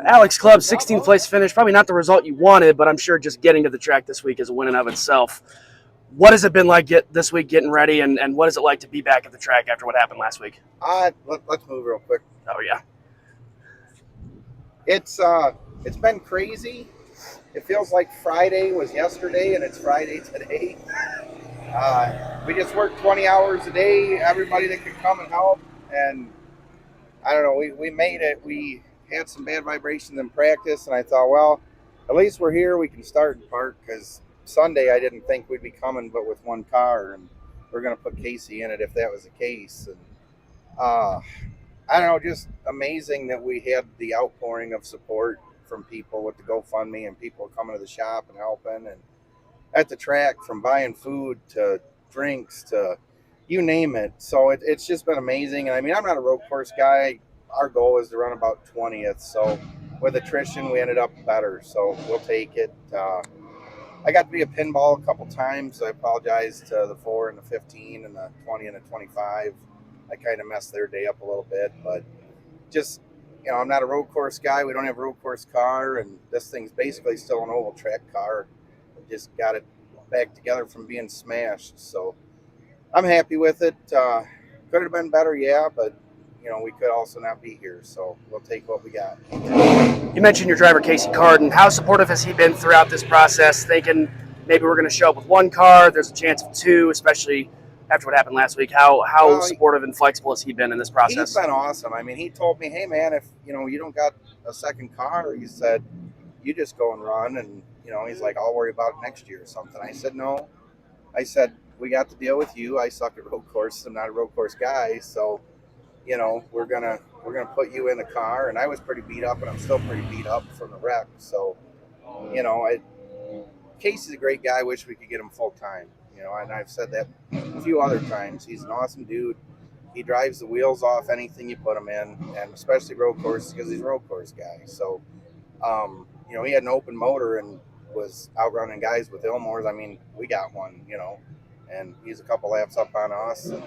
Alex Clubb, 16th place finish. Probably not the result you wanted, but I'm sure just getting to the track this week is a win in of itself. What has it been like this week getting ready, and what is it like to be back at the track after what happened last week? Let's move real quick. Oh, yeah. It's been crazy. It feels like Friday was yesterday, and it's Friday today. We just worked 20 hours a day. Everybody that could come and help, and I don't know. We made it. We had some bad vibrations in practice, and I thought, well, at least we're here. We can start and park because Sunday I didn't think we'd be coming, but with one car, and we're gonna put Casey in it if that was the case. And uh, I don't know, just amazing that we had the outpouring of support from people with the GoFundMe and people coming to the shop and helping, and at the track from buying food to drinks to you name it. So it's just been amazing. And I mean, I'm not a road course guy. Our goal is to run about 20th. So with attrition, we ended up better. So we'll take it. I got to be a pinball a couple times. So I apologize to the 4 and the 15 and the 20 and the 25. I kind of messed their day up a little bit, but just, I'm not a road course guy. We don't have a road course car, and this thing's basically still an oval track car. We just got it back together from being smashed. So I'm happy with it. Could have been better, yeah, but we could also not be here. So we'll take what we got. You mentioned your driver, Casey Carden. How supportive has he been throughout this process, thinking maybe we're going to show up with one car, there's a chance of two, especially after what happened last week? How supportive and flexible has he been in this process? He's been awesome. I mean, he told me, hey, man, if you don't got a second car, he said, you just go and run. And, he's like, I'll worry about it next year or something. I said, no. I said, we got to deal with you. I suck at road courses. I'm not a road course guy. So, we're gonna put you in the car. And I was pretty beat up, and I'm still pretty beat up from the wreck. So, Casey's a great guy. I wish we could get him full time. And I've said that a few other times. He's an awesome dude. He drives the wheels off anything you put him in, and especially road courses because he's a road course guy. So, he had an open motor and was outrunning guys with Ilmores. I mean, we got one, and he's a couple laps up on us and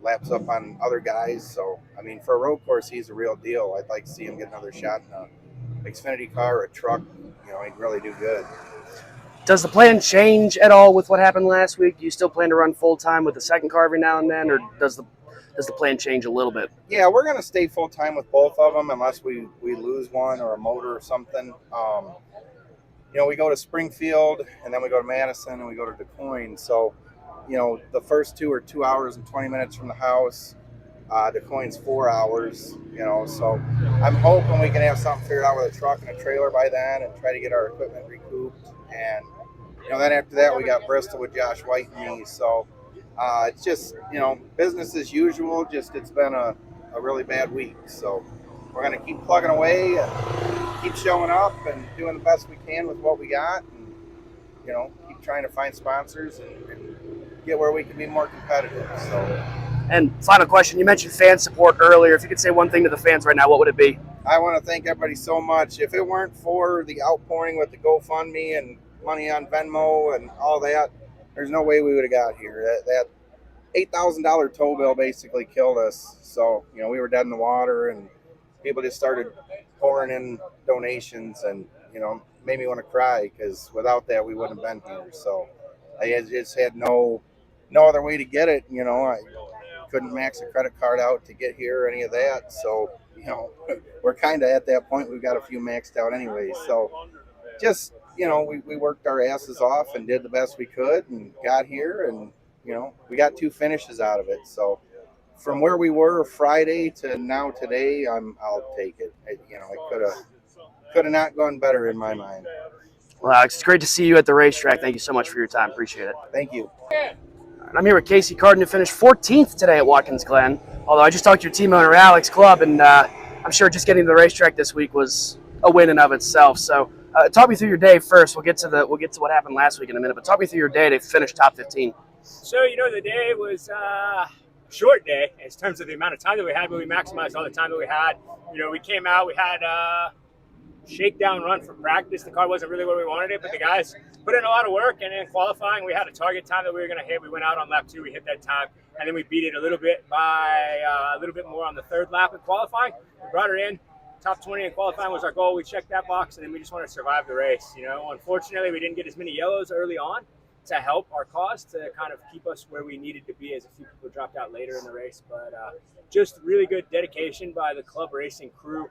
laps up on other guys. So, I mean, for a road course, he's a real deal. I'd like to see him get another shot in a Xfinity car or a truck. He'd really do good. Does the plan change at all with what happened last week? Do you still plan to run full-time with the second car every now and then, or does the plan change a little bit? Yeah, we're going to stay full-time with both of them unless we lose one or a motor or something. We go to Springfield, and then we go to Madison, and we go to Des Moines. So, the first two are 2 hours and 20 minutes from the house. Des Moines 4 hours, so I'm hoping we can have something figured out with a truck and a trailer by then and try to get our equipment recouped. And, then after that, we got Bristol with Josh White and me. So it's just, business as usual, just it's been a really bad week. So we're going to keep plugging away and keep showing up and doing the best we can with what we got. And, keep trying to find sponsors and get where we can be more competitive. So. And final question, you mentioned fan support earlier. If you could say one thing to the fans right now, what would it be? I want to thank everybody so much. If it weren't for the outpouring with the GoFundMe and money on Venmo and all that, there's no way we would have got here. That $8,000 tow bill basically killed us. So, we were dead in the water, and people just started pouring in donations, and, made me want to cry because without that, we wouldn't have been here. So I just had no other way to get it. I couldn't max a credit card out to get here or any of that. So, we're kind of at that point. We've got a few maxed out anyway. So just, we worked our asses off and did the best we could and got here, and, we got 2 finishes out of it. So from where we were Friday to now today, I'll take it. It could have not gone better in my mind. Well, Alex, it's great to see you at the racetrack. Thank you so much for your time. Appreciate it. Thank you. I'm here with Casey Carden, who finished 14th today at Watkins Glen. Although I just talked to your team owner, Alex Clubb, and I'm sure just getting to the racetrack this week was a win in of itself. So talk me through your day first. We'll get to what happened last week in a minute, but talk me through your day to finish top 15. So, the day was a short day in terms of the amount of time that we had, but we maximized all the time that we had. We came out, we had a shakedown run for practice. The car wasn't really where we wanted it, but the guys put in a lot of work, and in qualifying, we had a target time that we were going to hit. We went out on lap 2, we hit that time, and then we beat it a little bit by a little bit more on the 3rd lap in qualifying. We brought her in, top 20 in qualifying was our goal. We checked that box, and then we just wanted to survive the race. Unfortunately, we didn't get as many yellows early on to help our cause, to kind of keep us where we needed to be, as a few people dropped out later in the race. But just really good dedication by the club racing crew.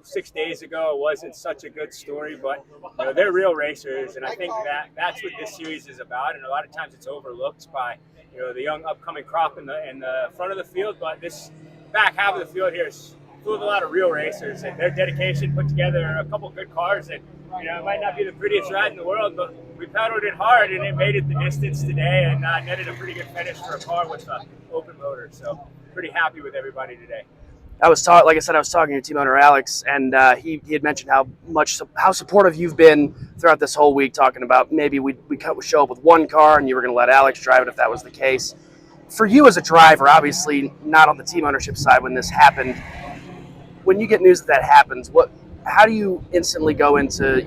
6 days ago, it wasn't such a good story, but they're real racers, and I think that's what this series is about. And a lot of times it's overlooked by the young upcoming crop in the front of the field, but this back half of the field here is full of a lot of real racers, and their dedication put together a couple good cars. And it might not be the prettiest ride in the world, but we pedaled it hard, and it made it the distance today, and netted a pretty good finish for a car with an open motor. So pretty happy with everybody today. I was talking to your team owner Alex, and he had mentioned how supportive you've been throughout this whole week, talking about maybe we show up with one car and you were going to let Alex drive it if that was the case. For you as a driver, obviously not on the team ownership side when this happened, when you get news that happens, how do you instantly go into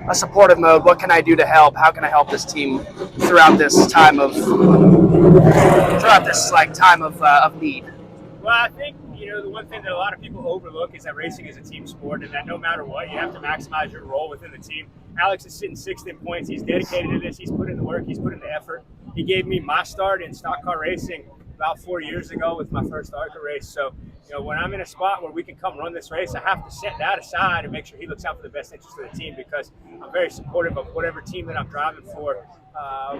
a supportive mode? What can I do to help? How can I help this team throughout this time of need? Well, I think the one thing that a lot of people overlook is that racing is a team sport, and that no matter what, you have to maximize your role within the team. Alex is sitting 6th in points. He's dedicated to this. He's put in the work. He's put in the effort. He gave me my start in stock car racing about 4 years ago with my first ARCA race. So, when I'm in a spot where we can come run this race, I have to set that aside and make sure he looks out for the best interest of the team, because I'm very supportive of whatever team that I'm driving for.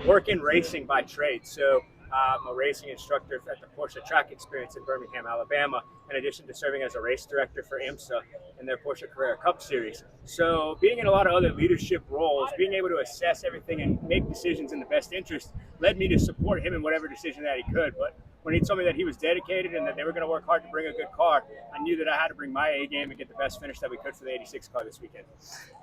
Work in racing by trade. So I'm a racing instructor at the Porsche Track Experience in Birmingham, Alabama, in addition to serving as a race director for IMSA in their Porsche Carrera Cup Series. So being in a lot of other leadership roles, being able to assess everything and make decisions in the best interest led me to support him in whatever decision that he could. But when he told me that he was dedicated and that they were going to work hard to bring a good car, I knew that I had to bring my A game and get the best finish that we could for the 86 car this weekend.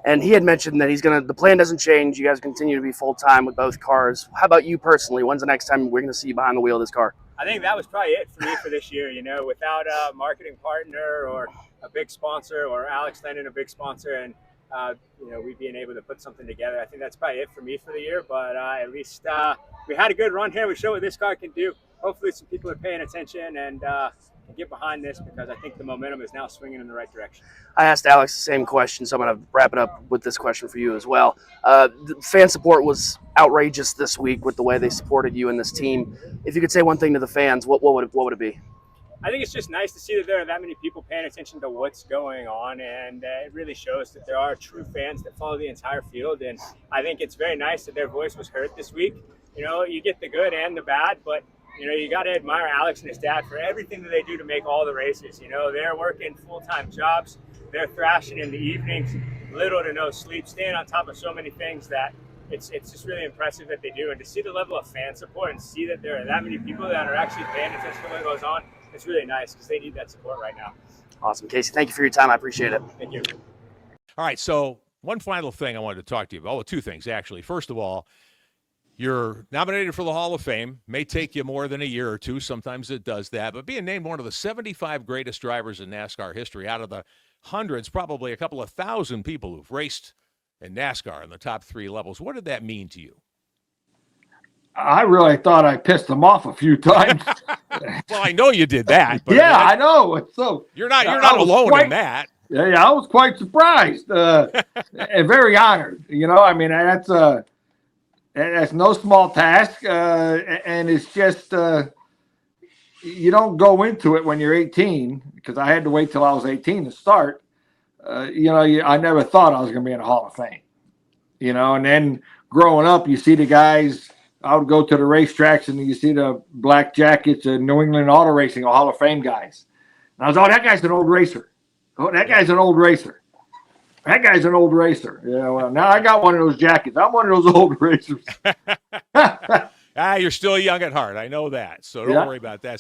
And he had mentioned that the plan doesn't change. You guys continue to be full-time with both cars. How about you personally? When's the next time we're going to see you behind the wheel of this car? I think that was probably it for me for this year. Without a marketing partner or a big sponsor, or Alex landing a big sponsor, and we being able to put something together, I think that's probably it for me for the year. But at least we had a good run here. We showed what this car can do. Hopefully some people are paying attention and get behind this, because I think the momentum is now swinging in the right direction. I asked Alex the same question, so I'm going to wrap it up with this question for you as well. The fan support was outrageous this week with the way they supported you and this team. If you could say one thing to the fans, what would it be? I think it's just nice to see that there are that many people paying attention to what's going on, and it really shows that there are true fans that follow the entire field. And I think it's very nice that their voice was heard this week. You get the good and the bad, but you got to admire Alex and his dad for everything that they do to make all the races. They're working full-time jobs. They're thrashing in the evenings, little to no sleep, staying on top of so many things that it's just really impressive that they do. And to see the level of fan support and see that there are that many people that are actually paying attention to what goes on, it's really nice, because they need that support right now. Awesome. Casey, thank you for your time. I appreciate it. Thank you. All right, so one final thing I wanted to talk to you about. Well, two things, actually. First of all, you're nominated for the Hall of Fame. May take you more than a year or two. Sometimes it does that. But being named one of the 75 greatest drivers in NASCAR history out of the hundreds, probably a couple of thousand people who've raced in NASCAR in the top 3 levels, what did that mean to you? I really thought I pissed them off a few times. Well, I know you did that. But yeah, I know. So you're not alone in that. Yeah, I was quite surprised and very honored. That's no small task, and it's just you don't go into it when you're 18, because I had to wait till I was 18 to start. I never thought I was going to be in the Hall of Fame. And then growing up, you see the guys. I would go to the racetracks, and you see the black jackets and New England Auto Racing Hall of Fame guys. And I was, that guy's an old racer. Oh, that guy's an old racer. That guy's an old racer. Yeah, well, now I got one of those jackets. I'm one of those old racers. You're still young at heart. I know that. So don't worry about that.